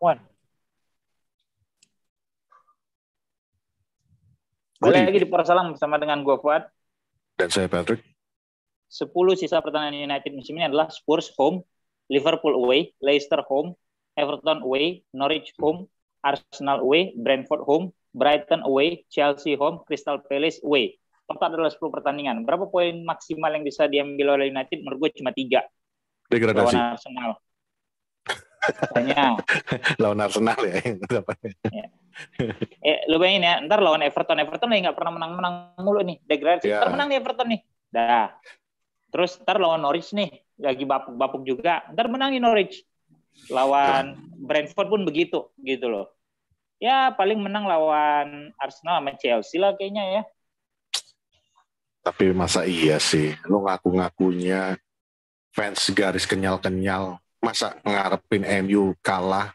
One. Boleh lagi di Salam bersama dengan gue Fuad. Dan saya Patrick. 10 sisa pertandingan United musim ini adalah Spurs home, Liverpool away, Leicester home, Everton away, Norwich home, Arsenal away, Brentford home, Brighton away, Chelsea home, Crystal Palace away. Total adalah 10 pertandingan. Berapa poin maksimal yang bisa diambil oleh United? Menurut gue cuma 3. Degradasi. Lawan Arsenal. Katanya. Lawan Arsenal ya. Ya. Lu bayangin ya, ntar lawan Everton lagi nggak pernah menang-menang mulu nih, degradasi. Ntar menang nih Everton nih, dah. Terus ntar lawan Norwich nih, lagi bapuk juga, ntar menangin Norwich. Lawan Brentford pun begitu, gitu loh. Ya paling menang lawan Arsenal sama Chelsea lah kayaknya ya. Tapi masa iya sih, lu ngaku-ngakunya fans garis kenyal-kenyal, masa ngarepin MU kalah?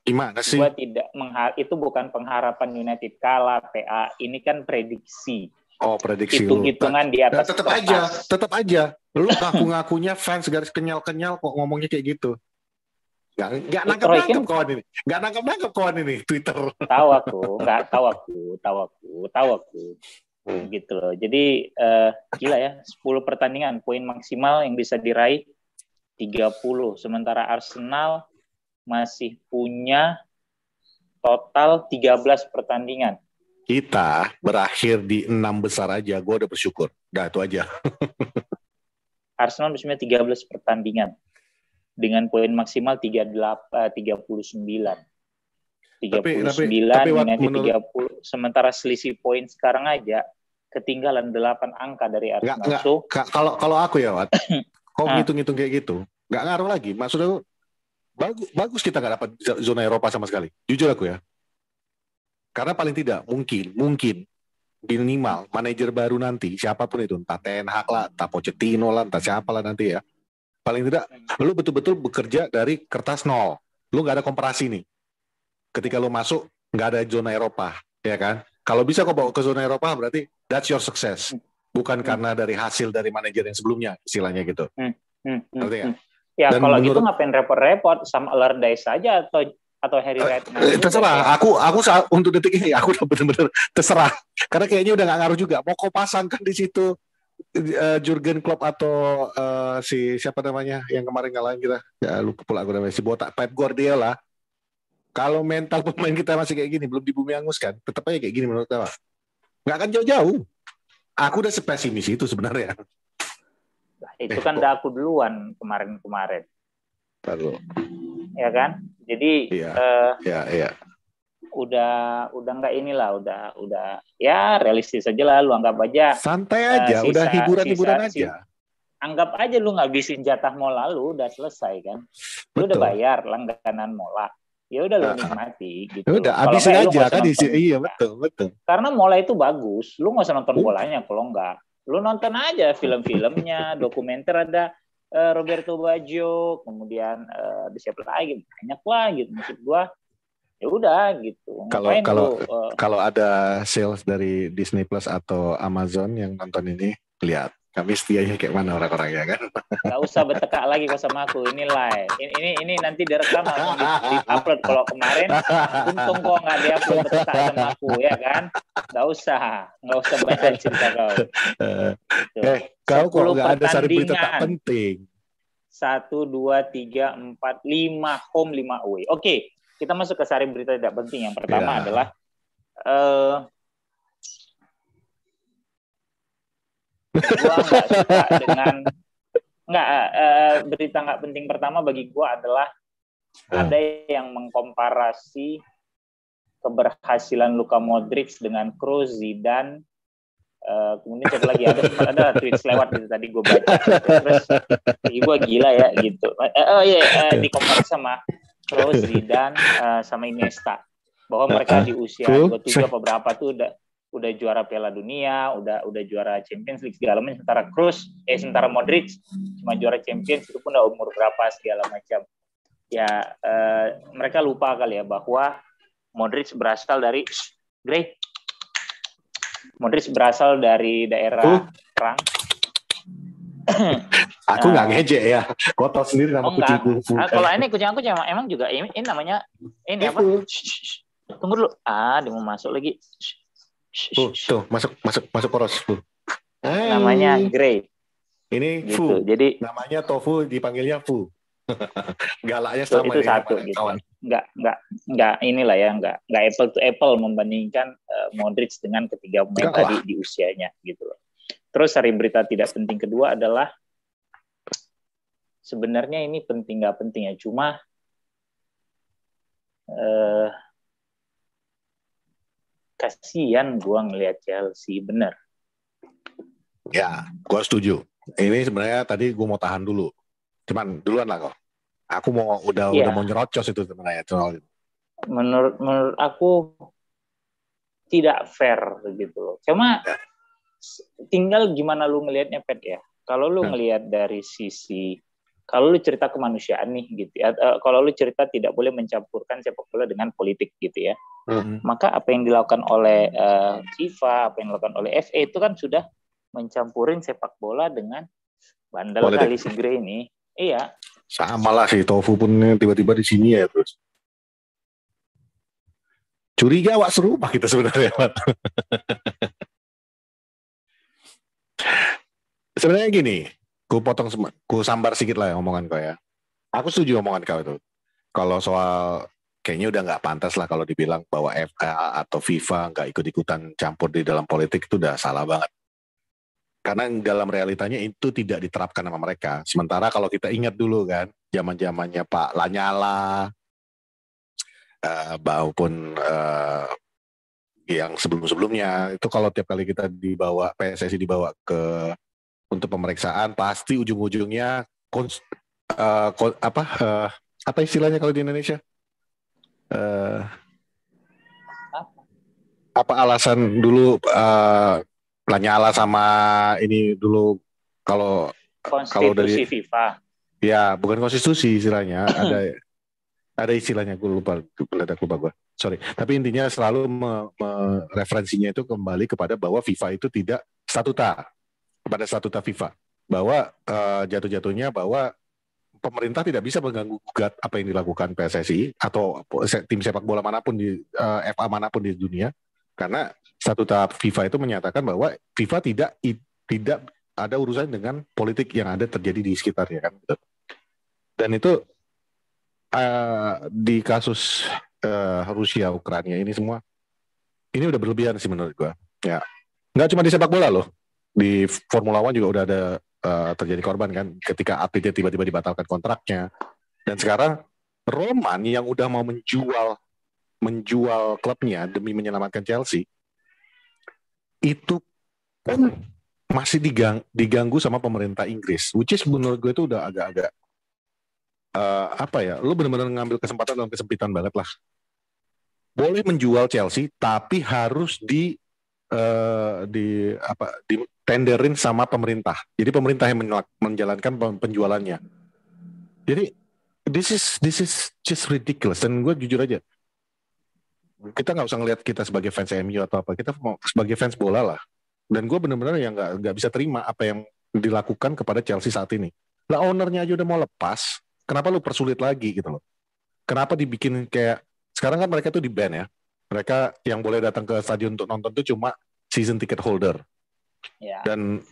Gimana sih? Gua tidak itu bukan pengharapan United kalah, PA. Ini kan prediksi. Oh, prediksi hitung-hitungan di atas tetap aja. Lu ngaku-ngakunya fans garis kenyal-kenyal kok ngomongnya kayak gitu. Nggak nangkep kawan ini. Nggak nangkep kawan ini Twitter. Tahu aku. Gitu loh. Jadi gila ya, 10 pertandingan, poin maksimal yang bisa diraih 30. Sementara Arsenal masih punya total 13 pertandingan. Kita berakhir di 6 besar aja, gue udah bersyukur. Udah itu aja. Arsenal masih punya 13 pertandingan dengan poin maksimal 39. 39, United 30. Sementara selisih poin sekarang aja ketinggalan 8 angka dari Arsenal. Kalau aku ya, Wat, kau ngitung-ngitung kayak gitu, nggak ngaruh lagi. Maksudnya bagus kita nggak dapat zona Eropa sama sekali. Jujur aku ya. Karena paling tidak mungkin minimal manajer baru nanti siapapun itu, entah Ten Hag lah, entah Pochettino lah, entah siapa lah nanti ya. Paling tidak lu betul-betul bekerja dari kertas nol. Lu nggak ada komparasi nih. Ketika lu masuk nggak ada zona Eropa, ya kan? Kalau bisa kau bawa ke zona Eropa berarti that's your success. Bukan karena dari hasil dari manajer yang sebelumnya, istilahnya gitu. Ngerti ya? Ya kalau gitu ngapain repot-repot, sama Allardyce saja atau Harry Redknapp. Terserah. Aku untuk detik ini aku udah benar-benar terserah. Karena kayaknya udah nggak ngaruh juga. Mau kau pasangkan di situ Jurgen Klopp atau siapa namanya yang kemarin ngalahin kita? Ya lupa pula aku namanya, si botak Pep Guardiola. Kalau mental pemain kita masih kayak gini, belum di bumi angus kan, tetap aja kayak gini menurut saya. Nggak akan jauh-jauh. Aku udah sepesimis itu sebenarnya. Itu kan udah aku duluan kemarin. Lalu. Ya kan? Jadi iya. Udah nggak inilah, udah ya realistis aja lah, lu anggap aja santai aja, udah hiburan aja. Anggap aja lu ngabisin jatah mola lu udah selesai kan. Lu udah bayar langganan mola. Ya udah lu nikmati gitu. Udah habisin aja kan iya betul. Karena mola itu bagus, lu nggak usah nonton bolanya kalau enggak. Lu nonton aja film-filmnya, dokumenter ada Roberto Baggio, kemudian siapa lagi, banyak lah gitu. Maksud gua ya udah gitu. Kalau ada sales dari Disney Plus atau Amazon yang nonton ini, lihat kami setianya kayak mana orang-orang ya kan. Gak usah bertekak lagi kok sama aku, ini live. Ini nanti direkam langsung di-upload. Kalau kemarin untung kok nggak di-upload bertekak sama aku ya kan. Gak usah banyak cerita kau. Kau kok nggak ada sari berita tak penting. 1, 2, 3, 4, 5 home, 5 away. Oke. Kita masuk ke sari berita tidak penting. Yang pertama adalah gua nggak suka dengan berita nggak penting pertama bagi gua adalah ada yang mengkomparasi keberhasilan Luka Modric dengan Kroos, Zidane, kemudian siapa lagi ada tweet lewat gitu tadi gue baca terus gue gila ya gitu. Dikomparasi sama Kroos, Zidane, sama Iniesta, bahwa mereka di usia 27 apa berapa tuh udah juara Piala Dunia, udah juara Champions League segala macam. Sementara Modric cuma juara Champions itu pun udah umur berapa segala macam. Ya mereka lupa kali ya bahwa Modric berasal dari daerah perang. Aku nggak ngejek ya. Kau tahu sendiri nama kucingku. Kalau ini kucing aku emang juga ini namanya ini apa? Tunggu dulu. Dia mau masuk lagi. Tuh, masuk poros. Namanya Grey. Ini gitu. Fu. Jadi namanya Tofu dipanggilnya Fu. Galaknya itu, sama itu satu gitu. Nggak inilah ya, nggak apple to apple membandingkan Modric dengan ketiga pemain tadi di usianya gitu loh. Terus hari berita tidak penting kedua adalah sebenarnya ini penting nggak penting ya, cuma kasihan gue ngelihat Chelsea bener. Ya, gue setuju. Ini sebenarnya tadi gue mau tahan dulu. Cuman duluan lah kok. Aku udah mau nyerocos itu sebenarnya soal itu. Menurut aku tidak fair gitu loh. Cuma tinggal gimana lu ngelihatnya, Pet ya. Kalau lu ngelihat dari sisi, kalau lu cerita kemanusiaan nih gitu ya, kalau lu cerita tidak boleh mencampurkan sepak bola dengan politik gitu ya, maka apa yang dilakukan oleh FIFA, apa yang dilakukan oleh FA itu kan sudah mencampurin sepak bola dengan bandel politik. Kali si Grey ini. Iya. Sama lah si Tofu pun tiba-tiba di sini ya terus. Curiga wak serupa kita sebenarnya. Sebenarnya gini, ku sambar sedikit lah ya omongan kau ya. Aku setuju omongan kau itu. Kalau soal kayaknya udah nggak pantas lah kalau dibilang bahwa FA atau FIFA nggak ikut-ikutan campur di dalam politik, itu udah salah banget. Karena dalam realitanya itu tidak diterapkan sama mereka. Sementara kalau kita ingat dulu kan, zaman-zamannya Pak Lanyala, maupun yang sebelum-sebelumnya, itu kalau tiap kali kita dibawa, PSSI dibawa ke untuk pemeriksaan, pasti ujung-ujungnya apa istilahnya kalau di Indonesia? Apa alasan dulu Lanyala sama ini dulu kalau konstitusi dari FIFA. Ya, bukan konstitusi istilahnya, ada istilahnya, gue lupa gue. Sorry. Tapi intinya selalu referensinya itu kembali kepada bahwa FIFA itu tidak statuta, kepada statuta FIFA, bahwa jatuh-jatuhnya bahwa pemerintah tidak bisa mengganggu gugat apa yang dilakukan PSSI atau tim sepak bola manapun di FA manapun di dunia, karena statuta FIFA itu menyatakan bahwa FIFA tidak ada urusan dengan politik yang ada terjadi di sekitarnya kan. Dan itu di kasus Rusia Ukraina ini semua ini udah berlebihan sih menurut gua. Ya, nggak cuma di sepak bola loh, di Formula One juga udah ada terjadi korban kan, ketika atletnya tiba-tiba dibatalkan kontraknya. Dan sekarang Roman yang udah mau menjual klubnya demi menyelamatkan Chelsea, itu pun masih diganggu sama pemerintah Inggris, which is menurut gue itu udah agak-agak lu benar-benar ngambil kesempatan dalam kesempitan banget lah. Boleh menjual Chelsea, tapi harus di tenderin sama pemerintah. Jadi pemerintah yang menjalankan penjualannya. Jadi this is just ridiculous. Dan gue jujur aja, kita nggak usah ngelihat kita sebagai fans MU atau apa, kita sebagai fans bola lah. Dan gue benar-benar yang nggak bisa terima apa yang dilakukan kepada Chelsea saat ini. Lah ownernya aja udah mau lepas, kenapa lu persulit lagi gitu loh? Kenapa dibikin kayak sekarang kan mereka tuh di ban ya. Mereka yang boleh datang ke stadion untuk nonton tuh cuma season ticket holder. Yeah. Dan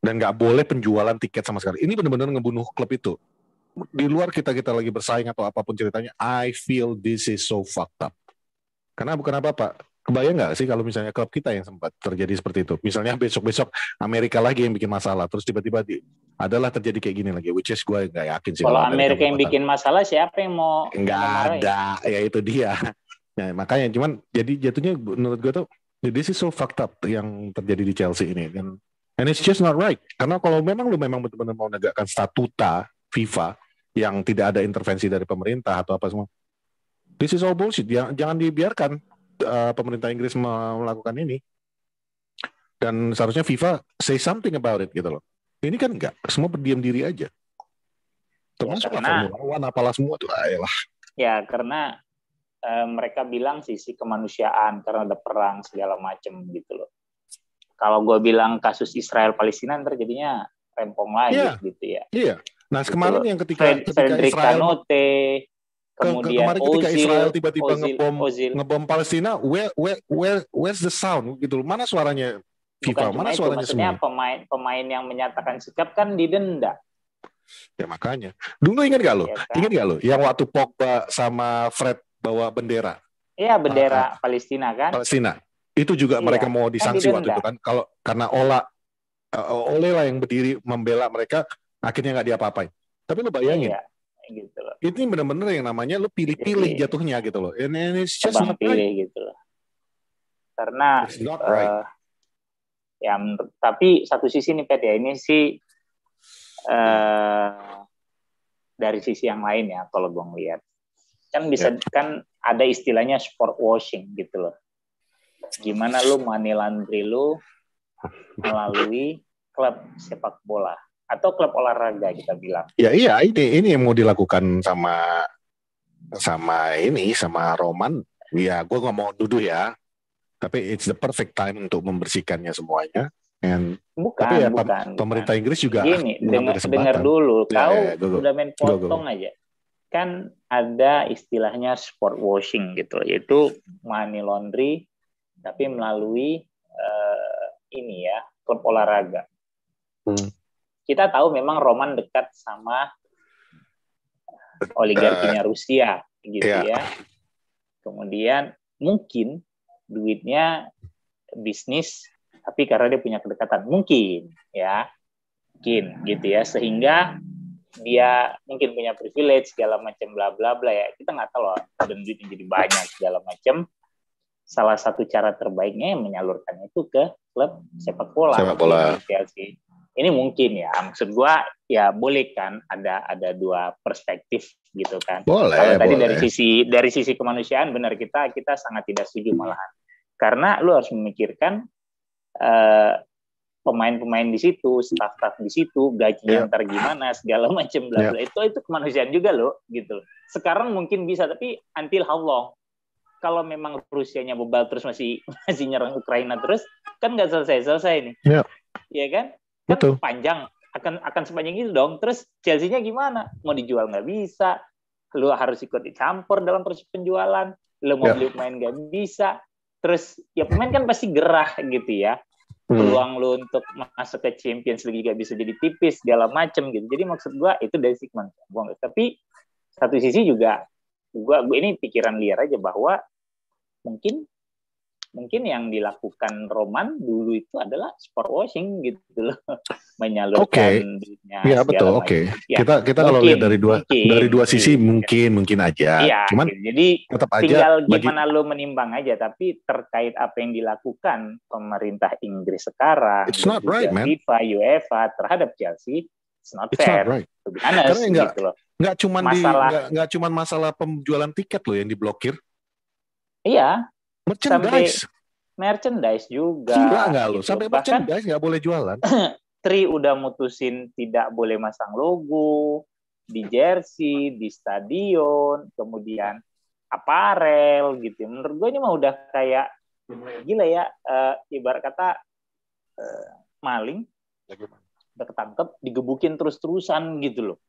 nggak boleh penjualan tiket sama sekali. Ini benar-benar ngebunuh klub itu. Di luar kita lagi bersaing atau apapun ceritanya, I feel this is so fucked up. Karena bukan apa-apa. Kebayang nggak sih kalau misalnya klub kita yang sempat terjadi seperti itu? Misalnya besok-besok Amerika lagi yang bikin masalah, terus tiba-tiba adalah terjadi kayak gini lagi, which is gue nggak yakin sih. Kalau Amerika yang bikin masalah, siapa yang mau? Nggak ada, ya itu dia. Nah, makanya cuman jadi jatuhnya menurut gue tuh this is so fucked up yang terjadi di Chelsea ini, and it's just not right. Karena kalau memang lu benar-benar mau menegakkan statuta FIFA yang tidak ada intervensi dari pemerintah atau apa semua, this is all bullshit. Jangan dibiarkan pemerintah Inggris melakukan ini. Dan seharusnya FIFA say something about it gitu loh. Ini kan enggak, semua berdiam diri aja. Termasuk Formula One apalah semua tuh, ayolah. Ya karena mereka bilang sisi kemanusiaan karena ada perang segala macam gitu loh. Kalau gue bilang kasus Israel Palestina ntar jadinya rempong lagi gitu ya. Iya. Nah, Gitu kemarin loh. yang ketika Frederick Israel Kanote, kemudian kemarin ketika Israel tiba-tiba Ozil. ngebom Palestina, where's the sound gitu loh. Mana suaranya Bukan FIFA? cuma Mana itu, suaranya maksudnya semua? pemain yang menyatakan sikap kan didenda. Ya makanya. Dulu ingat gak lo? Ya kan? Ingat gak lo? Yang waktu Pogba sama Fred bawa bendera. Iya, bendera Palestina kan? Palestina. Itu juga mereka mau Kan disanksi waktu didenda. itu kan. Kalau karena Ole lah yang berdiri membela mereka, akhirnya nggak diapa-apain. Tapi lo bayangin, gitu loh. ini benar-benar yang namanya lo pilih-pilih jatuhnya gitu loh. Ini just tebang not pilih right. gitu loh. Karena It's not right. Ya, tapi satu sisi nih Pet ya, ini sih dari sisi yang lain ya kalau gue ngeliat. Kan bisa kan ada istilahnya sport washing gitu loh. Gimana lu money laundry lu melalui klub sepak bola atau klub olahraga kita bilang. Ya iya, ini yang mau dilakukan sama Roman. Ya, gue nggak mau duduk ya. Tapi it's the perfect time untuk membersihkannya semuanya. Tapi ya pemerintah Inggris juga gini, dengar dulu. Kau udah main potong aja. Kan ada istilahnya sport washing gitu, yaitu money laundry tapi melalui ini ya, klub olahraga. Kita tahu memang Roman dekat sama oligarkinya Rusia gitu ya. Kemudian mungkin duitnya bisnis, tapi karena dia punya kedekatan mungkin gitu ya, sehingga dia mungkin punya privilege segala macam bla bla bla ya, kita nggak tahu loh, dan duitnya jadi banyak segala macam. Salah satu cara terbaiknya menyalurkan itu ke klub sepak bola. Chelsea. Ini mungkin ya, maksud gua ya boleh kan ada dua perspektif gitu kan. Kalau tadi dari sisi kemanusiaan benar, kita sangat tidak setuju malahan. Karena lu harus memikirkan pemain-pemain di situ, staff-staff di situ, gajinya ntar gimana, segala macam bla bla. Itu kemanusiaan juga loh gitu. Sekarang mungkin bisa, tapi until how long? Kalau memang Rusianya bebal terus masih nyerang Ukraina terus, kan nggak selesai nih. Iya kan? Kan betul. Panjang, akan sepanjang itu dong. Terus Chelsea-nya gimana? Mau dijual nggak bisa, lu harus ikut dicampur dalam proses penjualan, lu mau beli pemain nggak bisa. Terus ya pemain kan pasti gerah gitu ya. Peluang lu untuk masuk ke Champions League gak bisa jadi tipis segala macem gitu. Jadi maksud gua itu dari segmen gua. Tapi satu sisi juga gua ini pikiran liar aja bahwa mungkin yang dilakukan Roman dulu itu adalah sport washing gitu loh, menyalurkan duitnya. Iya betul. Ya, kita kalau lihat dari dua sisi mungkin aja. Iya, cuman jadi tetap aja tinggal gimana lo menimbang aja. Tapi terkait apa yang dilakukan pemerintah Inggris sekarang, it's not right, man. FIFA, UEFA terhadap Chelsea, it's not fair. Right. Karena nggak cuma masalah penjualan tiket loh yang diblokir. Iya. Merchandise juga. Gila nggak lo? Sampai merchandise nggak boleh jualan. Tri udah mutusin tidak boleh masang logo di jersey, di stadion, kemudian aparel gitu. Menurut gue ini mah udah kayak gila ya. Ibarat kata maling udah ketangkep, digebukin terus-terusan gitu loh.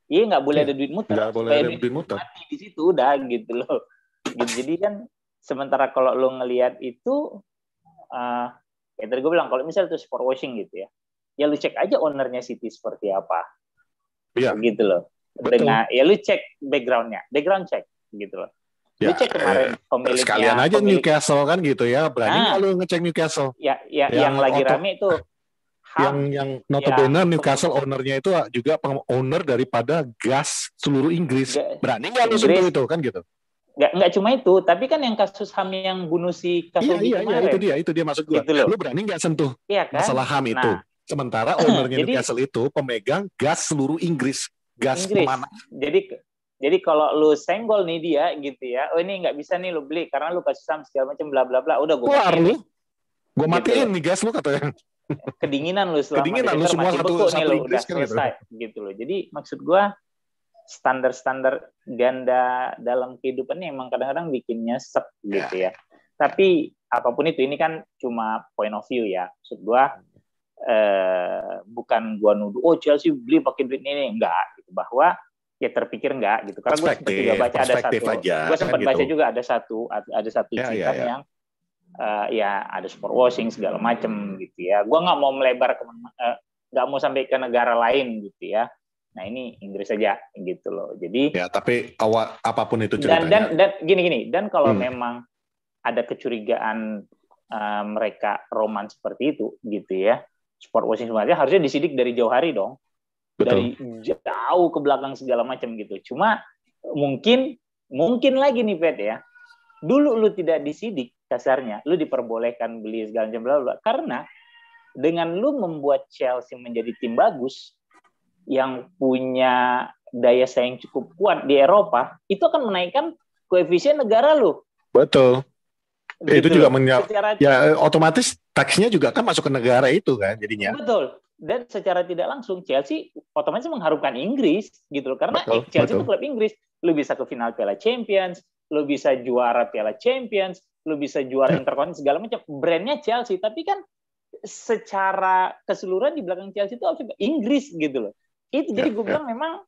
Iya nggak boleh ada duit muter. Nggak boleh ada duit muter. Mati di situ udah gitu loh. Jadi kan sementara kalau lo ngelihat itu, ya tadi gue bilang kalau misalnya itu sport washing gitu ya lu cek aja ownernya City seperti apa, gitu loh. Dengan ya lu cek background check gitu loh. Lu cek kemarin pemiliknya. Sekalian aja Newcastle kan gitu ya, berani nggak lu ngecek Newcastle? Yang lagi rame itu. Yang notabene Newcastle ownernya itu juga owner daripada gas seluruh Inggris. Berani nggak lu sentuh itu kan gitu? Nggak cuma itu, tapi kan yang kasus HAM yang bunuh si Khashoggi kemarin. Iya, itu dia maksud gue. Gitu lu berani nggak sentuh masalah HAM itu? Sementara ownernya Newcastle itu pemegang gas seluruh Inggris. Pemana. Jadi kalau lu senggol nih dia gitu ya, ini nggak bisa nih lu beli karena lu kasih HAM segala macam bla bla bla. Udah gue matiin. Gue matiin nih gas lu katanya. Kedinginan lu selama lu semua masih beku nih lu udah kan selesai gitu loh. Jadi maksud gue standar-standar ganda dalam kehidupannya emang kadang-kadang bikin nyesek gitu ya. Tapi apapun itu, ini kan cuma point of view ya. Maksud gua bukan gua nuduh Chelsea beli pakai duit ini, enggak gitu, bahwa ya terpikir enggak gitu, karena gue sempat juga baca ada satu, gue sempat baca juga ada satu cuitan yang ya ada sport washing segala macam gitu ya. Gue nggak mau melebar nggak mau sampai ke negara lain gitu ya. Nah ini Inggris saja gitu loh. Jadi ya, tapi apapun itu ceritanya. Dan gini dan kalau memang ada kecurigaan mereka Roman seperti itu gitu ya, sport washing sebenarnya harusnya disidik dari jauh hari dong. Betul. Dari jauh ke belakang segala macam gitu. Cuma mungkin lagi nih Pet ya. Dulu lu tidak disidik kasarnya, lu diperbolehkan beli segala macam bla bla, karena dengan lu membuat Chelsea menjadi tim bagus yang punya daya saing cukup kuat di Eropa, itu akan menaikkan koefisien negara lu. Betul. Gitu itu juga ya otomatis taksnya juga kan masuk ke negara itu kan jadinya. Betul. Dan secara tidak langsung Chelsea otomatis mengharumkan Inggris gitu loh, karena Chelsea itu klub Inggris, lu bisa ke final Piala Champions, lu bisa juara Piala Champions, lu bisa juara Intercontinental segala macam, brandnya Chelsea, tapi kan secara keseluruhan di belakang Chelsea itu harusnya Inggris gitu loh. Itu jadi gue bilang memang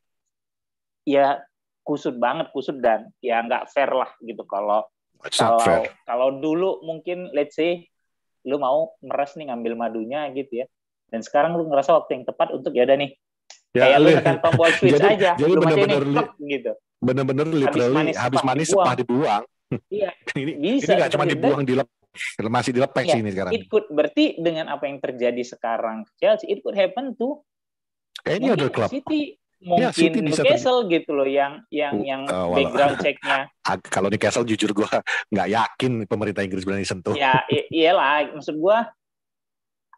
ya kusut dan ya nggak fair lah gitu kalau dulu mungkin let's say lu mau meres nih ngambil madunya gitu ya. Dan sekarang lu ngerasa waktu yang tepat untuk ya udah nih. Kayak lu tekan tombol switch aja. Jadi lu bener-bener gitu. Bener-bener literally habis manis sepah dibuang. Iya. Ini nggak cuma dibuang, masih dilepek sih ini sekarang. Berarti dengan apa yang terjadi sekarang Chelsea, it could happen to any other club. City. Mungkin Newcastle gitu loh yang background check-nya. Kalau Newcastle jujur gue nggak yakin pemerintah Inggris berani sentuh. Ya iyalah, maksud gue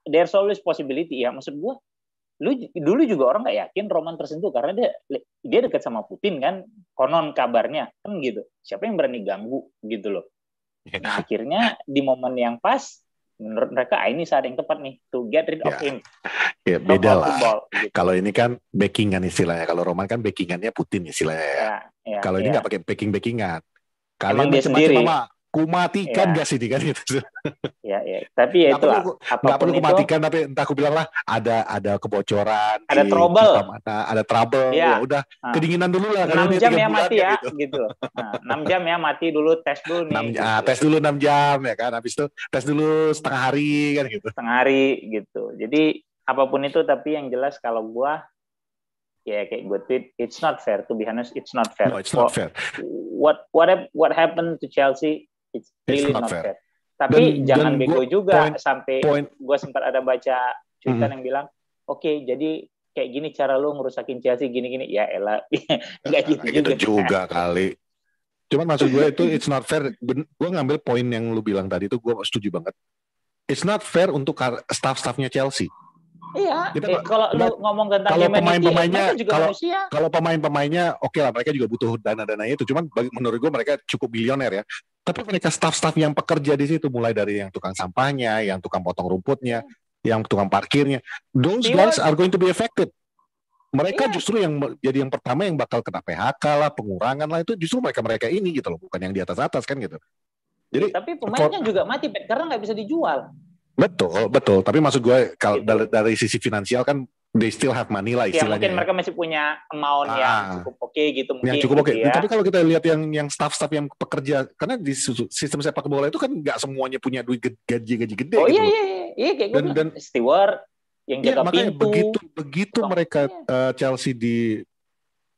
there's always possibility ya. Maksud gue dulu juga orang nggak yakin Roman tersentuh karena dia dekat sama Putin kan, konon kabarnya kan gitu. Siapa yang berani ganggu gitu loh. Nah akhirnya di momen yang pas menurut mereka ini saat yang tepat nih to get rid of him. Ya beda lah. Gitu. Kalau ini kan backingan istilahnya. Kalau Roman kan backingannya Putin istilahnya. Kalau ini nggak pakai backingan. Kalian macam-macam mama kumatikan gak sih kan gitu. Ya. Tapi ya itulah. Nggak perlu kumatikan, tapi entah aku bilang lah ada kebocoran. Ada trouble. Ada trouble. Ya udah kedinginan dulu lah. 6 jam ya mati ya gitu. 6 jam ya mati dulu, tes dulu nih. Tes dulu 6 jam ya kan. Habis itu tes dulu setengah hari kan gitu. Setengah hari gitu. Jadi apapun itu, tapi yang jelas kalau gua ya kayak gue tweet, it's not fair, to be honest, it's not fair. No, it's not fair. What happened to Chelsea, it's really not fair. Tapi jangan bego juga sampai gue sempat ada baca cuitan yang bilang, oke, jadi kayak gini cara lu ngerusakin Chelsea gini-gini. Ya elah, nggak gitu juga kali. Cuman maksud gue itu it's not fair. Gue ngambil poin yang lu bilang tadi itu gue setuju banget. It's not fair untuk staff-staffnya Chelsea. Iya, kalau lu ngomong tentang pemain-pemainnya juga kalau pemain-pemainnya oke lah, mereka juga butuh dana-dana itu. Cuman menurut gue mereka cukup bilioner ya. Tapi mereka staff-staff yang pekerja di situ, mulai dari yang tukang sampahnya, yang tukang potong rumputnya, yang tukang parkirnya, those guys are going to be affected. Mereka justru yang jadi yang pertama yang bakal kena PHK lah, pengurangan lah, itu justru mereka ini gitu loh, bukan yang di atas-atas kan gitu. Jadi tapi pemainnya juga mati karena nggak bisa dijual. Betul. Tapi maksud gue kalau dari sisi finansial kan they still have money lah istilahnya. Ya mungkin mereka masih punya amount yang cukup oke gitu mungkin. Yang cukup oke. Ya. Tapi kalau kita lihat yang staff-staff yang pekerja, karena di sistem sepak bola itu kan nggak semuanya punya duit gaji gede. Oh gitu. Iya kayak gue dan steward yang jaga pintu. Begitu mereka Chelsea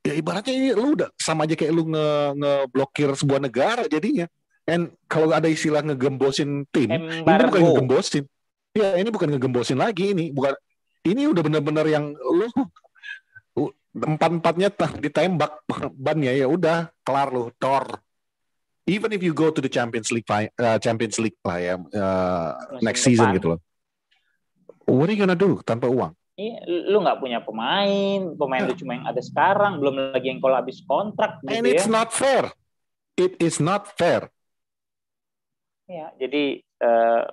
ya ibaratnya ini lu udah sama aja kayak lu ngeblokir sebuah negara jadinya. And kalau ada istilah ngegembosin tim, ini bukan ngegembosin. Ya, ini bukan ngegembosin lagi, ini udah benar-benar yang lu empat-empatnya ditembak bannya, ya udah kelar lu, tor. Even if you go to the Champions League lah ya next season gitu loh. What are you gonna do tanpa uang? Lu nggak punya pemain lu cuma yang ada sekarang, belum lagi yang kalau habis kontrak gitu. And it's not fair. It is not fair. Ya, jadi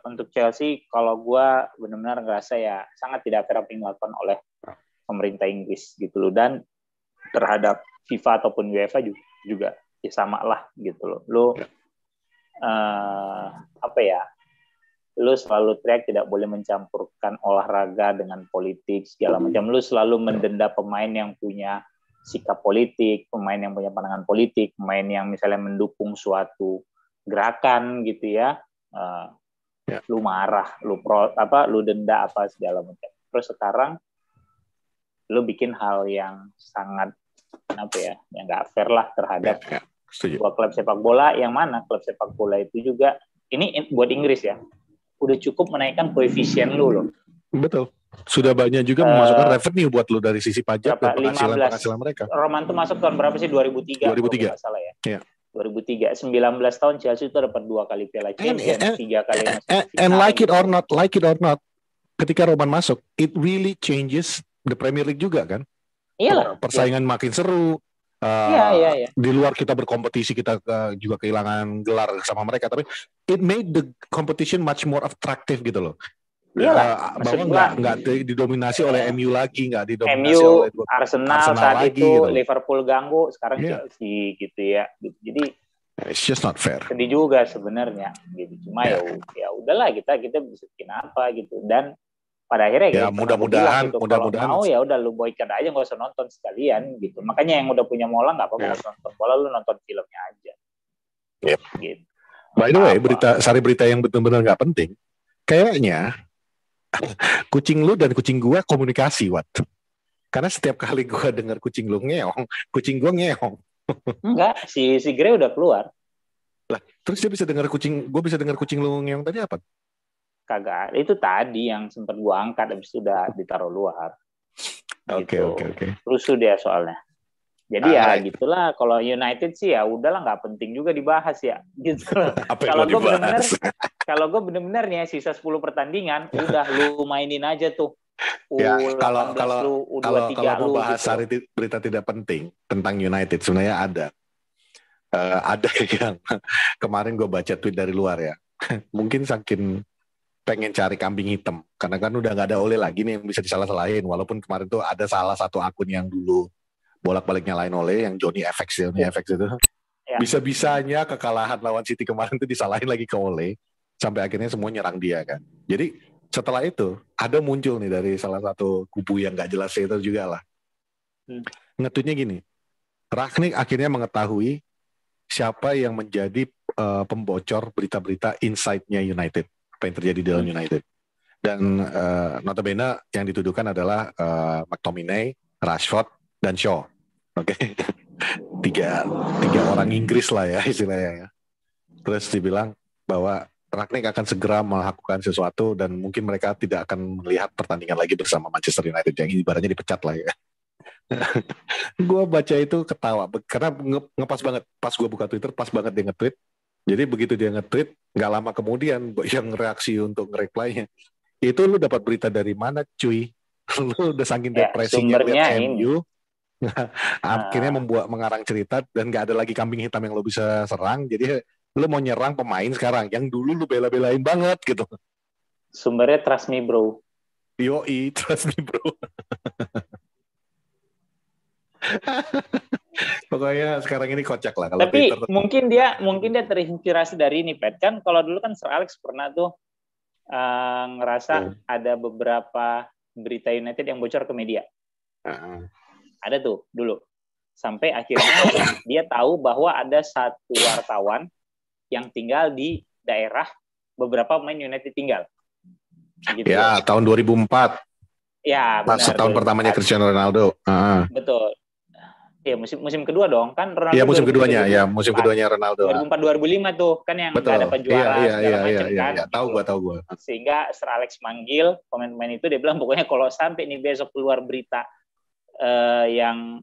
untuk Chelsea, kalau gue benar-benar ngerasa ya sangat tidak fair apa yang dilakukan oleh pemerintah Inggris gitu loh, dan terhadap FIFA ataupun UEFA juga ya sama lah gitu loh. Lo apa ya? lu selalu teriak tidak boleh mencampurkan olahraga dengan politik segala macam, lu selalu mendenda pemain yang punya sikap politik, pemain yang punya pandangan politik, pemain yang misalnya mendukung suatu gerakan gitu ya, lu marah, lu denda apa segala macam. Terus sekarang lu bikin hal yang sangat yang nggak fair lah terhadap sebuah klub sepak bola, yang mana klub sepak bola itu juga ini buat Inggris ya, udah cukup menaikkan koefisien lu loh. Betul. Sudah banyak juga memasukkan revenue buat lu dari sisi pajak dan penghasilan mereka. Roman tuh masuk tahun berapa sih? 2003. 2003. Salah ya. 2003. 19 tahun Chelsea itu dapat 2 kali Piala Champions, 3 kali masuk final. And like it or not, ketika Roman masuk, it really changes the Premier League juga kan? Iyalah. Persaingan makin seru. Iya. Di luar kita berkompetisi, kita juga kehilangan gelar sama mereka, tapi it made the competition much more attractive gitu loh. Bahwa nggak didominasi oleh MU lagi, nggak didominasi oleh Arsenal saat lagi, itu gitu. Liverpool ganggu, sekarang Chelsea gitu ya. Jadi it's just not fair. Sedih juga sebenarnya gitu. Cuma ya udahlah, kita bisa bikin apa gitu. Dan pada akhirnya mudah-mudahan mau ya udah lu boycott aja, nggak usah nonton sekalian gitu. Makanya yang udah punya mola nggak apa-apa nonton bola, lu nonton filmnya aja. Gitu. By the way, berita yang benar-benar nggak penting, kayaknya kucing lu dan kucing gua komunikasi, Wat. Karena setiap kali gua dengar kucing lu ngeong, kucing gua ngeong. Enggak, si Grey udah keluar. Lah, terus dia bisa dengar gua bisa dengar kucing lu ngeong tadi apa? Kagak, itu tadi yang sempat gua angkat, habis itu udah ditaruh luar. Oke. Rusuh dia soalnya. Jadi gitulah, kalau United sih ya udahlah, nggak penting juga dibahas ya. Gitu. Kalau gue bener-bener nih sisa 10 pertandingan udah lu mainin aja tuh. Kalau mau bahas gitu. Berita tidak penting tentang United sebenarnya ada yang kemarin gue baca tweet dari luar ya. Mungkin saking pengen cari kambing hitam karena kan udah nggak ada Ole lagi nih yang bisa disalah-salahin, walaupun kemarin tuh ada salah satu akun yang dulu bolak-balik nyalain Ole, yang Johnny FX itu bisa-bisanya kekalahan lawan City kemarin tuh disalahin lagi ke Ole sampai akhirnya semua nyerang dia kan. Jadi setelah itu ada muncul nih dari salah satu kubu yang nggak jelas itu juga lah, nge-tweetnya gini, Rangnick akhirnya mengetahui siapa yang menjadi pembocor berita-berita inside-nya United, apa yang terjadi di dalam United. Dan notabene yang dituduhkan adalah McTominay, Rashford, dan Shaw. Oke. Tiga orang Inggris lah ya istilahnya. Terus dibilang bahwa Rangnick akan segera melakukan sesuatu dan mungkin mereka tidak akan melihat pertandingan lagi bersama Manchester United, yang ibaratnya dipecat lah ya. Gue baca itu ketawa karena ngepas banget, pas gue buka Twitter pas banget dia nge-tweet. Jadi begitu dia nge-tweet, nggak lama kemudian yang reaksi untuk nge-reply-nya, itu lu dapat berita dari mana cuy? Lu udah saking depresinya lihat MU, akhirnya mengarang cerita dan nggak ada lagi kambing hitam yang lo bisa serang, jadi lo mau nyerang pemain sekarang yang dulu lo bela-belain banget gitu. Sumbernya trust me bro. Yoi, trust me bro. Pokoknya sekarang ini kocak lah. Tapi Peter, mungkin dia terinspirasi dari ini, Pet. Kan kalau dulu kan Sir Alex pernah tuh ngerasa ada beberapa berita United yang bocor ke media. Ada tuh dulu. Sampai akhirnya dia tahu bahwa ada satu wartawan yang tinggal di daerah beberapa pemain United tinggal. Gitu. Ya, tahun 2004. Ya, benar. Tahun pertamanya Cristiano Ronaldo. Betul. Ya, musim kedua dong kan Ronaldo. Iya, musim keduanya, musim keduanya Ronaldo. 2004 2005 tuh kan yang enggak ada penjualan segala macam kan. Iya, tahu gua. Sehingga Sir Alex manggil pemain-pemain itu, dia bilang pokoknya kalau sampai nih besok keluar berita yang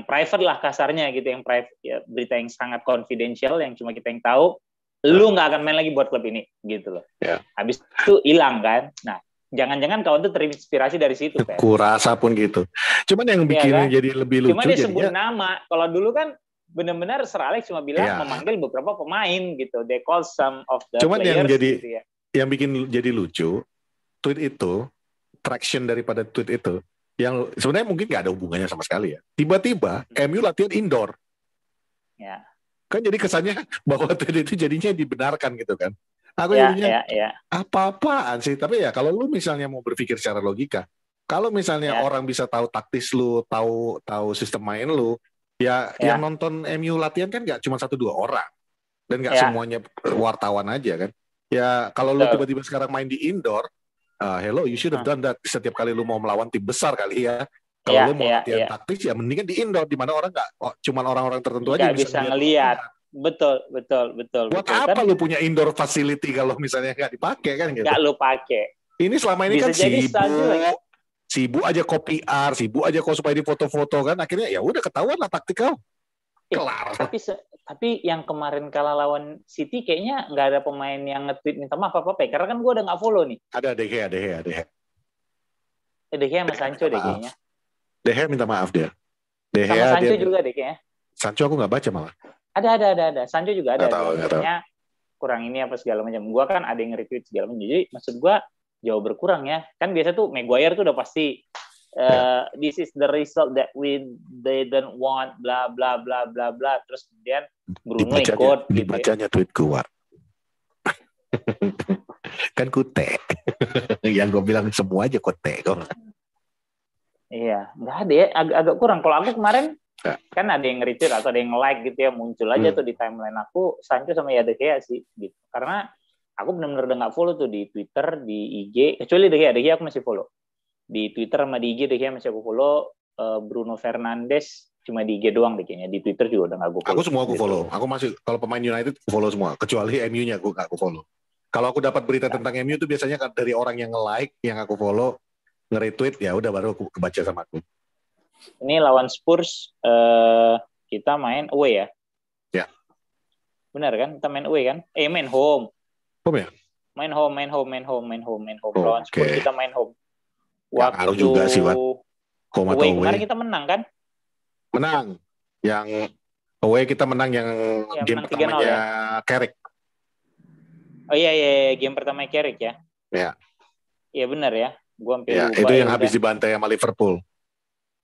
private lah kasarnya gitu, yang private ya, berita yang sangat confidential yang cuma kita yang tahu, lu nggak akan main lagi buat klub ini gitu loh. Habis itu hilang kan. Nah, jangan-jangan kawan tuh terinspirasi dari situ kan. Kurasa pun gitu. Cuman yang bikin jadi lebih lucu. Cuma dia sebut nama. Kalau dulu kan benar-benar Sir Alex cuma bilang memanggil beberapa pemain gitu. They call some of the cuman players. Cuman yang jadi gitu ya. Yang bikin jadi lucu tweet itu, traction daripada tweet itu, yang sebenarnya mungkin nggak ada hubungannya sama sekali ya. Tiba-tiba MU latihan indoor. Ya. Kan jadi kesannya bahwa tweet itu jadinya dibenarkan gitu kan. Aku Ya, jadinya ya. apa-apaan sih? Tapi ya kalau lu misalnya mau berpikir secara logika, kalau misalnya Ya, orang bisa tahu taktis lu, tahu tahu sistem main lu, ya yang ya, nonton MU latihan kan nggak cuma satu dua orang dan nggak ya, semuanya wartawan aja kan. Ya kalau lu betul. tiba-tiba sekarang main di indoor, hello, you should have Hah. done that setiap kali lu mau melawan tim besar kali ya. Kalau Ya, lu mau ya, latihan ya. taktis ya mendingan di indoor di mana orang nggak, cuman orang-orang tertentu aja Nggak yang bisa bisa ngeliat lu ngelihat. latihan. Betul, betul, betul, Buat betul. apa Kan lu punya indoor facility kalau misalnya nggak dipakai kan gitu? nggak lu pakai. Ini selama ini Bisa kan jadi salju lagi. sibuk aja kau PR, sibuk aja kau supaya di foto-foto kan, akhirnya ya udah ketahuan lah taktik kau, Eh, kelar. tapi yang kemarin kalah lawan City kayaknya nggak ada pemain yang nge-tweet minta maaf apa-apa ya. Karena kan gue udah nggak follow nih. Ada DH. De Gea sama Sancho deh Maaf. kayaknya. DH minta maaf dia. DH Sama Sancho dia, juga deh kayaknya. Sancho aku nggak baca malah. Ada. Sancho juga ada. Nggak tahu. Kayaknya kurang ini apa segala macam. Gua kan ada yang retweet segala macam. Jadi maksud gua jauh berkurang ya. Kan biasa tuh Maguire tuh udah pasti this is the result that we they don't want bla bla bla bla bla. Terus kemudian Bruno ikut dibacanya tweet gua. Kan kute. Yang gue bilang semua aja kute kok. Iya, nggak ada ya. Agak kurang. Kalau aku kemarin kan ada yang retweet atau ada yang like gitu ya, muncul aja tuh di timeline aku Sancho sama De Gea sih gitu. Karena aku benar-benar udah nggak follow tuh di Twitter, di IG, kecuali De Gea aku masih follow. Di Twitter sama di IG De Gea masih aku follow. Bruno Fernandes cuma di IG doang deh kayaknya. Di Twitter juga udah nggak aku follow. Aku semua aku follow. Aku masih kalau pemain United aku follow semua, kecuali MU-nya aku nggak aku follow. Kalau aku dapat berita tentang MU itu biasanya dari orang yang nge-like, yang aku follow, nge-retweet, ya udah baru aku kebaca sama aku. Ini lawan Spurs kita main away ya? Ya. Benar kan? Kita main away kan? Main home. Home ya? Main home. Lawan Spurs kita main home. Waktu juga sih, Wat. Home atau away. Kemarin kita menang kan? Menang. Yang away kita menang yang game pertamanya ya? Carrick. Oh iya, game pertama Carrick ya? Ya. Iya benar ya. Gua hampir lupa. Itu yang habis dibantai sama Liverpool.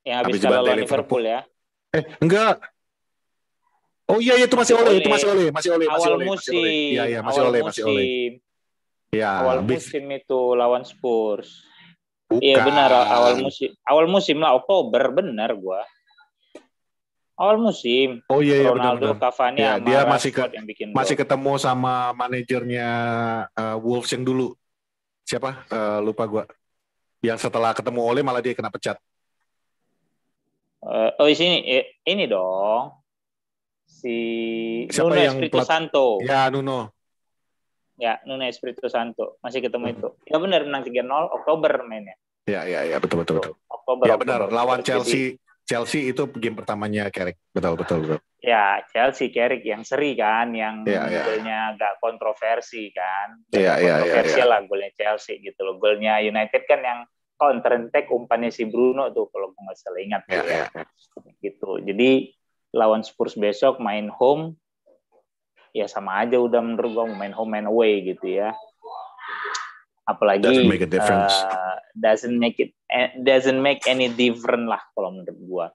Yang habis kalah lawan Liverpool ya. Enggak. Oh iya itu masih oleh. Awal musim. Iya, masih oleh. Ya, awal musim itu lawan Spurs. Iya benar, awal musim lah, Oktober, benar gua. Awal musim. Oh iya Ronaldo, benar. Cavani, ya, dia masih gol. ketemu sama manajernya Wolves yang dulu. Siapa? Lupa gua. Yang setelah ketemu Ole malah dia kena pecat. Di sini ini dong. Si siapa Nuno yang Espirito Santo. Ya, Nuno Espirito Santo. Masih ketemu itu. Ya benar, menang 3-0 Oktober mainnya. Ya, betul. Oktober. Ya benar, lawan Chelsea. Chelsea itu game pertamanya Carrick. Betul. Ya, Chelsea Carrick yang seri kan, yang golnya agak kontroversi kan. Kontroversial lah golnya Chelsea gitu loh. Golnya United kan yang counter attack umpannya si Bruno tuh kalau nggak salah ingat ya. Gitu. Jadi lawan Spurs besok main home, ya sama aja udah menurut gua main home main away gitu ya. Apalagi doesn't make any difference lah kalau menurut gua.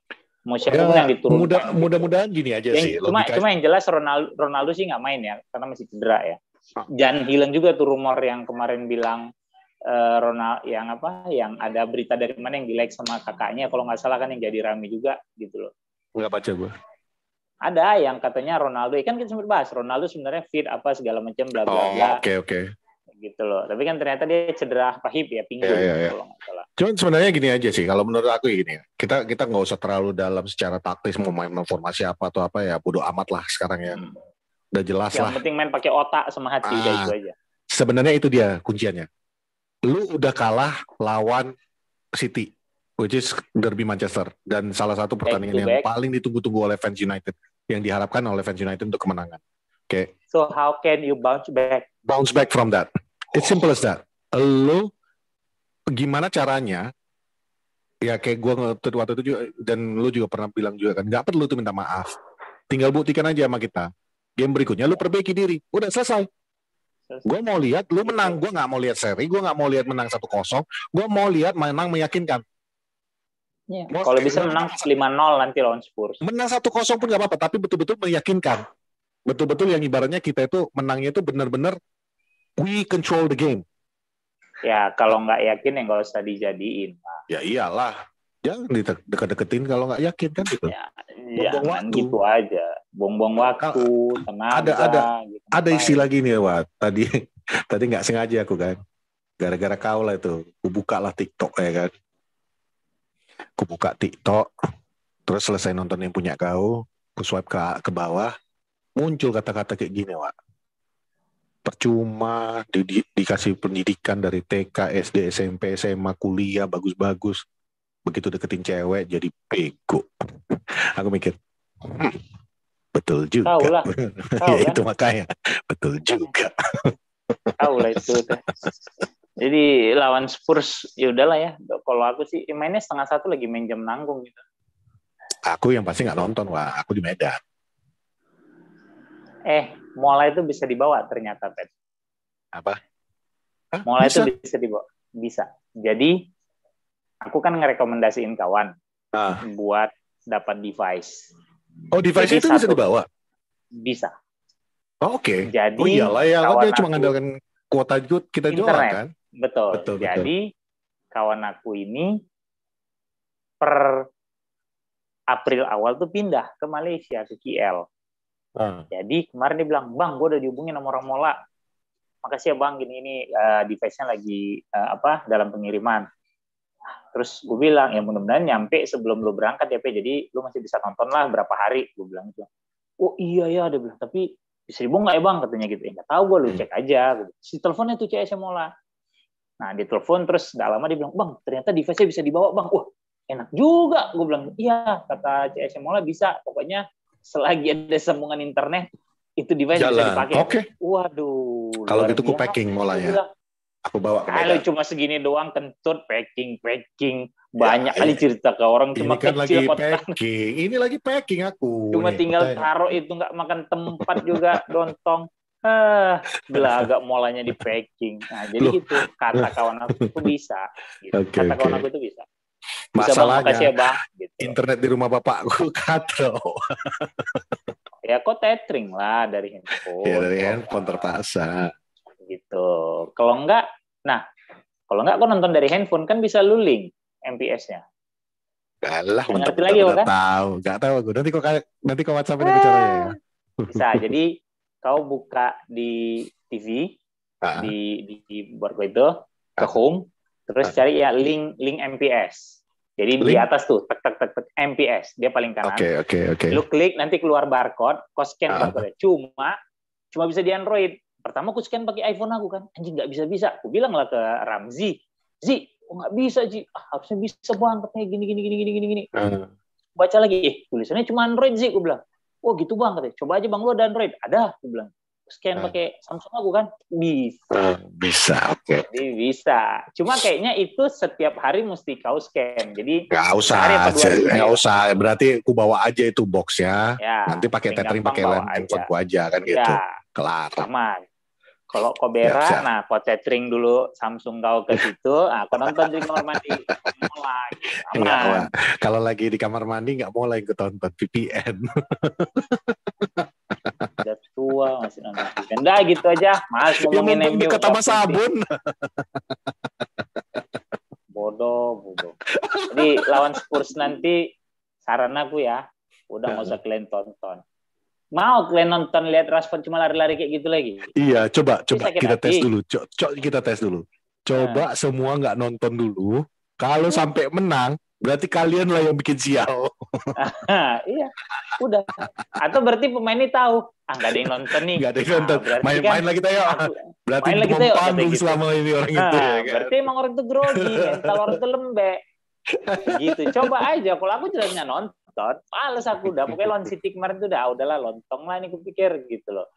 Mau siapa pun yang diturunkan. Mudah-mudahan gini aja sih. Cuma yang jelas Ronaldo sih nggak main ya karena masih cedera ya. Jan Hilen juga tuh rumor yang kemarin bilang Ronaldo yang ada berita dari mana yang di-like sama kakaknya kalau nggak salah kan yang jadi rame juga gitu loh. Nggak baca gue. Ada yang katanya Ronaldo, kan kita sempat bahas Ronaldo sebenarnya fit apa segala macam bla bla bla. Oke. Gitu loh. Tapi kan ternyata dia cedera pahit ya, pinggul kalau nggak salah. Cuman sebenarnya gini aja sih, kalau menurut aku gini, kita nggak usah terlalu dalam secara taktis mau main formasi apa atau apa ya, bodo amat lah sekarang ya. Udah jelas lah. Yang penting main pakai otak sama hati, udah itu aja. Sebenarnya itu dia kunciannya. Lu udah kalah lawan City, which is Derby Manchester, dan salah satu pertandingan yang paling ditunggu-tunggu oleh fans United, yang diharapkan oleh fans United untuk kemenangan. Oke. So how can you bounce back? Bounce back from that. It's simple as that. Lu gimana caranya? Ya kayak gue waktu itu juga, dan lu juga pernah bilang juga kan, nggak perlu tuh minta maaf. Tinggal buktikan aja sama kita. Game berikutnya lu perbaiki diri. Udah selesai. Gue mau lihat lu menang. Gue nggak mau lihat seri. Gue nggak mau lihat menang 1-0. Gue mau lihat menang meyakinkan. Ya, kalau bisa menang 5-0 nanti lawan Spurs. Menang 1-0 pun nggak apa-apa, tapi betul-betul meyakinkan. Betul-betul yang ibaratnya kita itu menangnya itu benar-benar We control the game. Ya, kalau nggak yakin ya nggak usah dijadiin. Ya iyalah. Jangan dekat-deketin kalau nggak yakin kan gitu. Ya, Buang-buang jangan waktu. gitu aja. Buang-buang waktu, tenaga. Gitu. Ada istilah gini ya, Wat. Tadi nggak sengaja aku kan. Gara-gara kau lah itu. Aku buka lah TikTok ya kan. Aku buka TikTok. Terus selesai nonton yang punya kau. Aku swipe ke bawah. Muncul kata-kata kayak gini, Wak. Percuma dikasih pendidikan dari TK, SD, SMP, SMA, kuliah, bagus-bagus. Begitu deketin cewek, jadi bego. Aku mikir, betul juga. Tahu lah. Ya kan? Itu makanya, betul juga. Tahu lah itu. Jadi lawan Spurs, ya udahlah ya. Kalau aku sih mainnya 1:30 lagi main jam nanggung gitu. Aku yang pasti nggak nonton, Wak. Aku di Medan. Mola itu bisa dibawa ternyata, Pet. Apa? Mola itu bisa dibawa. Bisa. Jadi, aku kan ngerekomendasiin kawan buat dapat device. Oh, device jadi itu bisa dibawa? Bisa. Oh, oke. Jadi, iyalah ya. Dia cuma ngandalkan kuota kita jual kan? Betul. Jadi, kawan aku ini per April awal tuh pindah ke Malaysia, ke KL. Jadi kemarin dia bilang, Bang, gue udah dihubungin sama orang Mola. Makasih ya Bang, gini device-nya lagi dalam pengiriman. Terus gue bilang, ya mudah-mudahan nyampe sebelum lu berangkat ya, Pe. Jadi lu masih bisa nonton lah berapa hari. Gue bilang gitu. Oh iya ya, dia bilang. Tapi bisa dibawa nggak ya Bang? Katanya gitu. Nggak tahu gue, lu cek aja. Si teleponnya tuh CS Mola. Nah, dia telepon terus nggak lama dia bilang, Bang, ternyata device-nya bisa dibawa Bang. Wah, enak juga. Gue bilang, iya, kata CS Mola bisa. Pokoknya selagi ada sambungan internet, itu device bisa dipakai. Oke. Waduh. Kalau gitu aku packing Molanya. Aku bawa ke Medan. Kalau cuma segini doang kentut, packing. Banyak kali cerita ke orang cuma kan kecil. Ini lagi packing aku. Cuma tinggal taruh itu nggak makan tempat juga, dontong. Agak Molanya di packing. Nah, jadi gitu. Kata kawan aku itu bisa. Gitu. Kata kawan aku itu bisa. Masalahnya, makasih ya Bang. Gitu. Internet di rumah bapakku kacau. Ya kok tethering lah dari handphone. Ya dari handphone terpaksa. Gitu. Kalau enggak kok nonton dari handphone kan bisa lu link MPS-nya. Alah, ngerti lagi kan? Nggak tahu aku. Nanti kau WhatsApp-in aku caranya ya. Bisa. Jadi kau buka di TV di buat itu ke home, terus cari ya link MPS. Jadi di atas tuh tek MPS, dia paling kanan. Oke. Lu klik nanti keluar barcode, kau scan barcode. Cuma bisa di Android. Pertama aku scan pakai iPhone aku kan, anjing nggak bisa. Aku bilang lah ke Ramzi, nggak bisa Ji, harusnya bisa Bang, katanya gini. Baca lagi, tulisannya cuma Android Ji, aku bilang. Oh gitu Bang, katanya. Coba aja Bang, lu ada Android? Ada, aku bilang. Scan pakai Samsung aku kan, bisa. Bisa, oke. Jadi bisa. Cuma kayaknya itu setiap hari mesti kau scan. Jadi nggak usah. Berarti aku bawa aja itu boxnya. Ya, nanti pakai tethering pakai handphoneku aja kan gitu. Kelar. Aman. Kalau kau berak, kau tethering dulu Samsung kau ke situ, kau nonton di kamar mandi. Aman. Kalau lagi di kamar mandi nggak mau lagi tonton VPN. Udah tua masih nonton VPN. Dah gitu aja. Mas ngomongin MU. Dekat sama sabun. Bodoh. Jadi lawan Spurs nanti saran aku ya, udah nggak usah kalian tonton. Mau kalian nonton lihat Rashford cuma lari-lari kayak gitu lagi? Iya, coba kita tes dulu. Kita tes dulu. Coba semua nggak nonton dulu. Kalau sampai menang, berarti kalian lah yang bikin sial. Iya, udah. Atau berarti pemain ini tahu, nggak ada yang nonton nih. Nggak ada yang nonton. Main lagi kita ya. Berarti main lagi kita panggung selama ini orang itu. Ya, kan? Berarti emang orang itu grogi, mental orang itu lembek. Gitu. Coba aja. Kalau aku jelasnya nonton, males aku udah. Pokoknya lawan City kemarin tuh udahlah lontong lah ini kupikir gitu loh.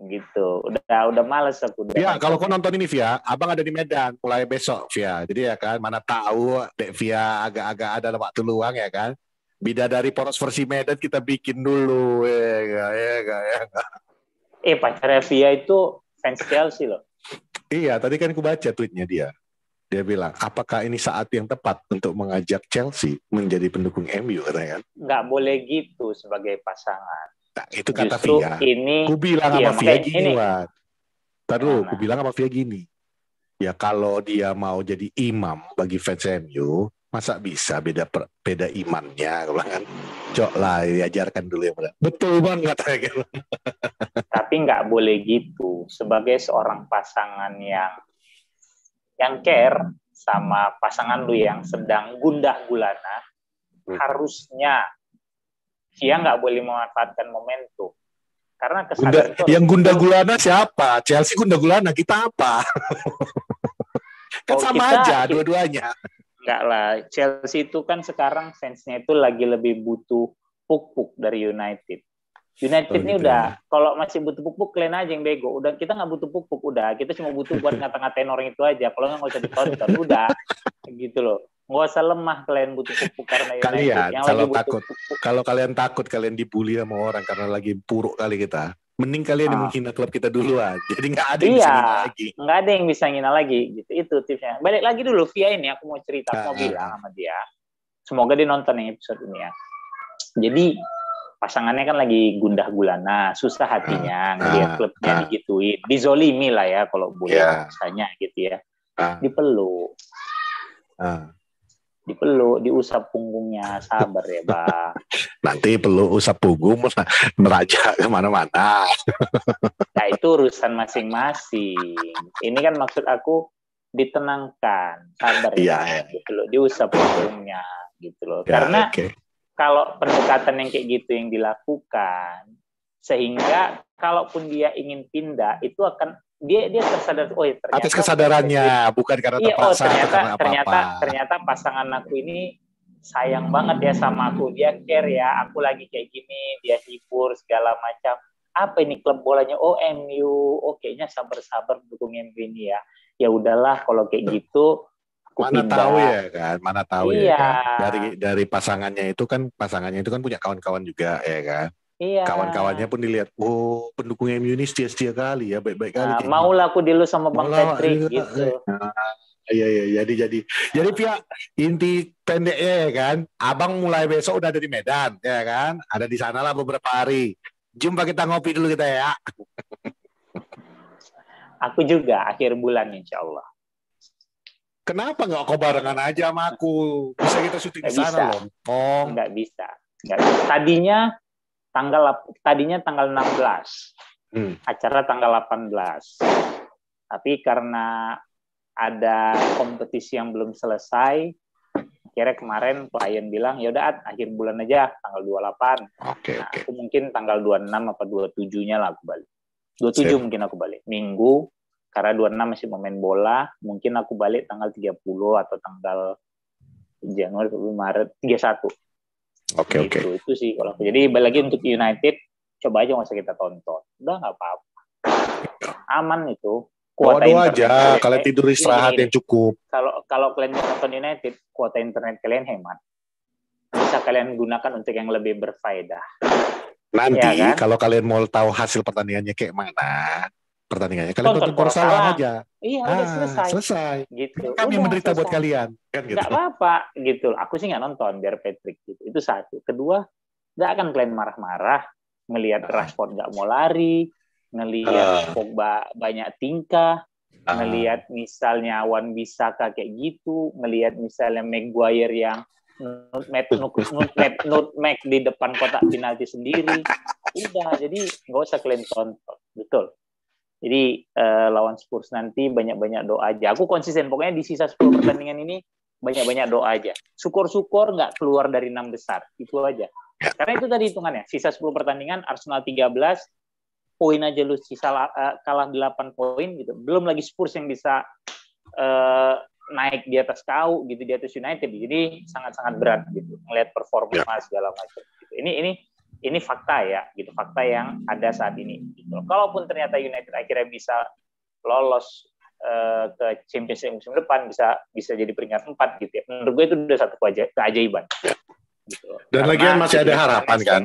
Gitu. Udah males aku. Ya, kalau kau nonton ini Via, Abang ada di Medan mulai besok Via. Jadi ya kan, mana tahu Dek Via agak-agak ada waktu luang ya kan. Bidadari Poros versi Medan kita bikin dulu. Pacarnya Via itu fans Chelsea loh. Iya, tadi kan aku baca tweetnya dia. Dia bilang, apakah ini saat yang tepat untuk mengajak Chelsea menjadi pendukung MU katanya kan? Nggak boleh gitu sebagai pasangan. Nah, itu kata Via. Aku bilang sama Via gini, Wan. Tadi aku bilang sama Via gini, ya kalau dia mau jadi imam bagi fans MU, masa bisa beda imannya, aku bilang kan. Cok lah, diajarkan dulu yang benar. Betul banget gitu. Tapi nggak boleh gitu. Sebagai seorang pasangan yang care sama pasangan lu yang sedang gundah gulana, harusnya dia nggak boleh memanfaatkan momentum. Karena kesadaran itu yang gundah gulana siapa? Chelsea gundah gulana, kita apa? Kan sama aja dua-duanya. Enggak lah, Chelsea itu kan sekarang fansnya itu lagi lebih butuh puk-puk dari United. United ini gitu udah, kalau masih butuh puk-puk, kalian aja yang bego. Udah, kita nggak butuh puk-puk, udah. Kita cuma butuh buat ngata-ngatain orang itu aja. Kalau nggak usah ditonton, udah. Gitu loh. Nggak usah lemah kalian butuh puk-puk karena United. Kalian, yang kalau lagi takut, kalau kalian takut kalian dibully sama orang karena lagi puruk kali kita, mending kalian yang menghina klub kita duluan. Jadi nggak ada yang bisa ngina lagi. Nggak ada yang bisa ngina lagi. Gitu. Itu tipsnya. Balik lagi dulu, Via ini aku mau cerita, aku mau bilang sama dia. Semoga dia nonton yang episode ini ya. Jadi pasangannya kan lagi gundah gulana, susah hatinya ngelihat klubnya digituin, dizolimi lah ya kalau boleh bahasanya gitu ya. Dipeluk, diusap punggungnya, sabar ya Bang. Nanti peluk usap punggung meraja kemana-mana. Nah itu urusan masing-masing. Ini kan maksud aku ditenangkan, sabar ya. Gitu loh, diusap punggungnya gitu loh. Karena kalau pendekatan yang kayak gitu yang dilakukan, sehingga kalaupun dia ingin pindah, itu akan dia tersadar, ternyata atas kesadarannya, bukan karena terpaksa atau karena apa-apa. Ternyata pasangan aku ini sayang banget ya sama aku, dia care ya, aku lagi kayak gini, dia hibur segala macam. Apa ini klub bolanya? Oh MU, kayaknya sabar-sabar dukung MU ini ya. Ya udahlah kalau kayak gitu. Mana tahu ya kan dari pasangannya itu kan punya kawan-kawan juga ya kan. Kawan-kawannya pun dilihat, pendukung MU ini setia kali ya, baik-baik kali. Maulah aku dulu sama Bang Patrick gitu. Iya, jadi pihak inti pendeknya ya kan, abang mulai besok udah ada di Medan ya kan, ada di sana lah beberapa hari. Jumpa kita ngopi dulu kita ya. Aku juga akhir bulan insya Allah. Kenapa nggak kau barengan aja sama aku? Bisa kita syuting di sana loh. Nggak bisa. Tadinya tanggal 16. Acara tanggal 18. Tapi karena ada kompetisi yang belum selesai, akhirnya kemarin klien bilang, ya udah akhir bulan aja tanggal 28. Aku mungkin tanggal 26 apa 27-nya lah aku balik. 27 mungkin aku balik. Minggu. Karena 26 masih mau main bola, mungkin aku balik tanggal 30 atau tanggal Januari, Maret, 31. Oke. Itu sih kalau aku. Jadi balik lagi untuk United, coba aja nggak usah kita tonton. Udah nggak apa-apa. Aman itu. Kuota aja, kalian tidur istirahat yang cukup. Kalau kalian nonton United, kuota internet kalian hemat. Bisa kalian gunakan untuk yang lebih berfaedah. Nanti ya kan? Kalau kalian mau tahu hasil pertandingannya kayak mana, kalian tonton Korsalang aja. Iya, udah selesai. Gitu. Kami menderita buat kalian. Kan gitu. Gak apa-apa gitu. Aku sih nggak nonton biar Patrick gitu. Itu satu. Kedua, nggak akan kalian marah-marah ngelihat Rashford nggak mau lari, ngelihat Pogba banyak tingkah, ngelihat misalnya Wan Bissaka kayak gitu, ngelihat misalnya Maguire yang nutmeg di depan kotak penalti sendiri. Udah, jadi nggak usah kalian tonton. Betul. Jadi lawan Spurs nanti banyak-banyak doa aja. Aku konsisten, pokoknya di sisa 10 pertandingan ini banyak-banyak doa aja. Syukur-syukur nggak keluar dari 6 besar. Itu aja. Karena itu tadi hitungannya. Sisa 10 pertandingan, Arsenal 13, poin aja lu sisa kalah 8 poin gitu. Belum lagi Spurs yang bisa naik di atas KU gitu, di atas United. Jadi sangat-sangat berat gitu. Ngelihat performa segala macam. Gitu. Ini fakta ya, gitu, fakta yang ada saat ini. Gitu. Kalaupun ternyata United akhirnya bisa lolos ke Champions League musim depan, bisa jadi peringkat 4 gitu ya. Menurut gue itu udah satu keajaiban. Gitu. Dan lagian masih ada harapan kan,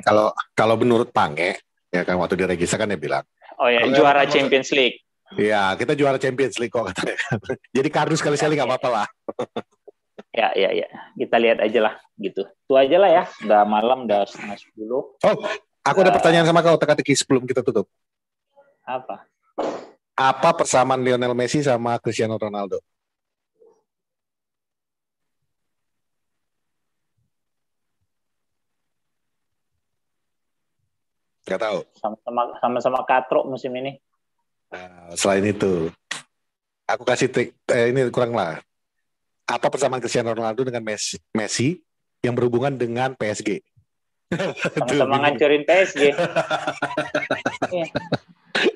kalau menurut Pange, ya kan waktu diregistrasi kan dia bilang. Oh ya, juara Champions League. Iya, kita juara Champions League kok katanya. Jadi kardus sekali-sekali nggak apa-apa lah. Ya. Kita lihat aja lah gitu. Itu aja lah ya. Udah malam, udah 9:30. Oh, aku ada pertanyaan sama kau teka-teki sebelum kita tutup. Apa? Apa persamaan Lionel Messi sama Cristiano Ronaldo? Gak tahu. Sama-sama katrok musim ini. Nah, selain itu, aku kasih ini kurang lah. Apa persamaan Cristiano Ronaldo dengan Messi yang berhubungan dengan PSG? Sama-sama ngancurin PSG.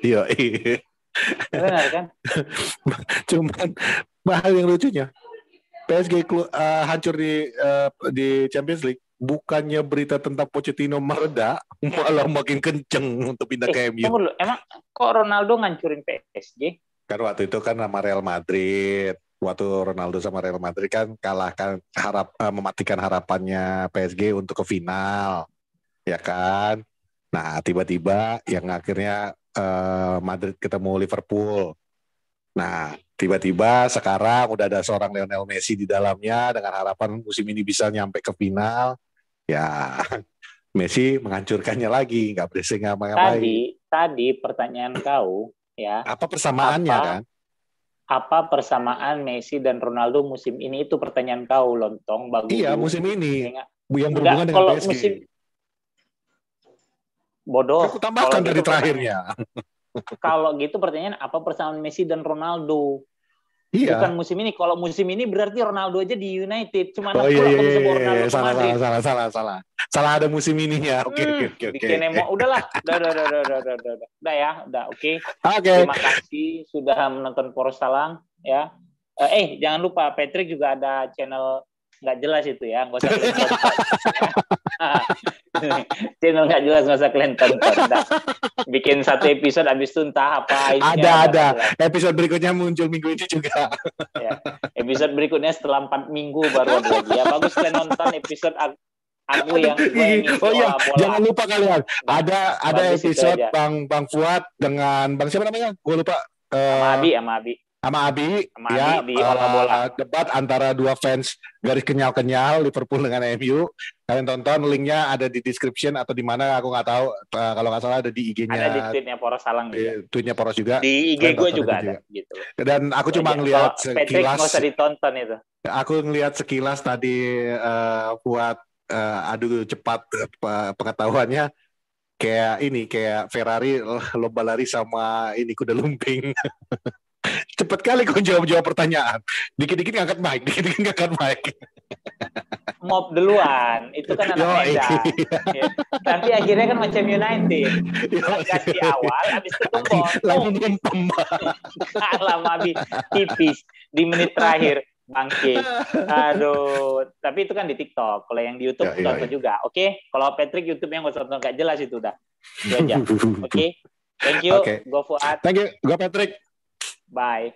Iya. Benar kan? Cuman hal yang lucunya, PSG hancur di Champions League. Bukannya berita tentang Pochettino mereda, malah makin kenceng untuk pindah ke MU. Tunggu dulu, emang kok Ronaldo ngancurin PSG? Kan waktu itu kan sama Real Madrid. Waktu Ronaldo sama Real Madrid kan kalahkan mematikan harapannya PSG untuk ke final, ya kan? Nah, tiba-tiba yang akhirnya Madrid ketemu Liverpool. Nah, tiba-tiba sekarang udah ada seorang Lionel Messi di dalamnya dengan harapan musim ini bisa nyampe ke final. Ya, Messi menghancurkannya lagi, nggak berhasil ngapain. Tadi pertanyaan kau, ya. Apa persamaannya kan? Apa persamaan Messi dan Ronaldo musim ini, itu pertanyaan kau, Lontong. Bagus. Iya, musim ini. Yang berhubungan dengan PSG. Musim... Bodoh. Aku tambahkan dari terakhirnya. Kalau gitu pertanyaan, apa persamaan Messi dan Ronaldo? Iya. Bukan musim ini. Kalau musim ini berarti Ronaldo aja di United. Cuma iya. Salah ada musim ininya. Oke. Bikin udahlah. Udah ya. Oke. Terima kasih sudah menonton Poros Salang ya. Jangan lupa Patrick juga ada channel nggak jelas itu ya. Nggak usah kalian tonton. Channel nggak jelas, nggak usah kalian tonton. Bikin satu episode habis itu entah apa isinya. Ada. Episode berikutnya muncul minggu ini juga. Ya. Episode berikutnya setelah 4 minggu baru ada lagi. Ya bagus kalian nonton episode aku yang bola. Jangan lupa kalian. Ada episode Bang Fuad dengan Bang siapa namanya? Gue lupa. Sama Abi ya, di bola. Debat antara dua fans garis kenyal-kenyal Liverpool dengan MU. Kalian tonton, linknya ada di description atau di mana aku nggak tahu. Kalau nggak salah ada di IG-nya. Ada di tweetnya Poros Salang juga. Tweetnya Poros juga. Di IG gue juga ada. Gitu. Dan aku cuma ngelihat sekilas. Patrick nggak usah ditonton itu. Aku ngelihat sekilas tadi buat adu cepat pengetahuannya. Kayak Ferrari lomba lari sama ini kuda lumping. Cepat kali kau jawab pertanyaan. Dikit-dikit ngangkat mic. Mob duluan. Itu kan anak Medan. Ya. Tapi akhirnya kan macam United. Ganti awal, habis itu langsung kalah Mabi tipis di menit terakhir. Bangke. Aduh. Tapi itu kan di TikTok. Kalau yang di YouTube tonton juga. Oke. Kalau Patrick YouTube-nya nggak tonton, nggak jelas itu udah. Itu aja. Oke. Thank you. Go Fuad. Thank you. Go Patrick. Bye.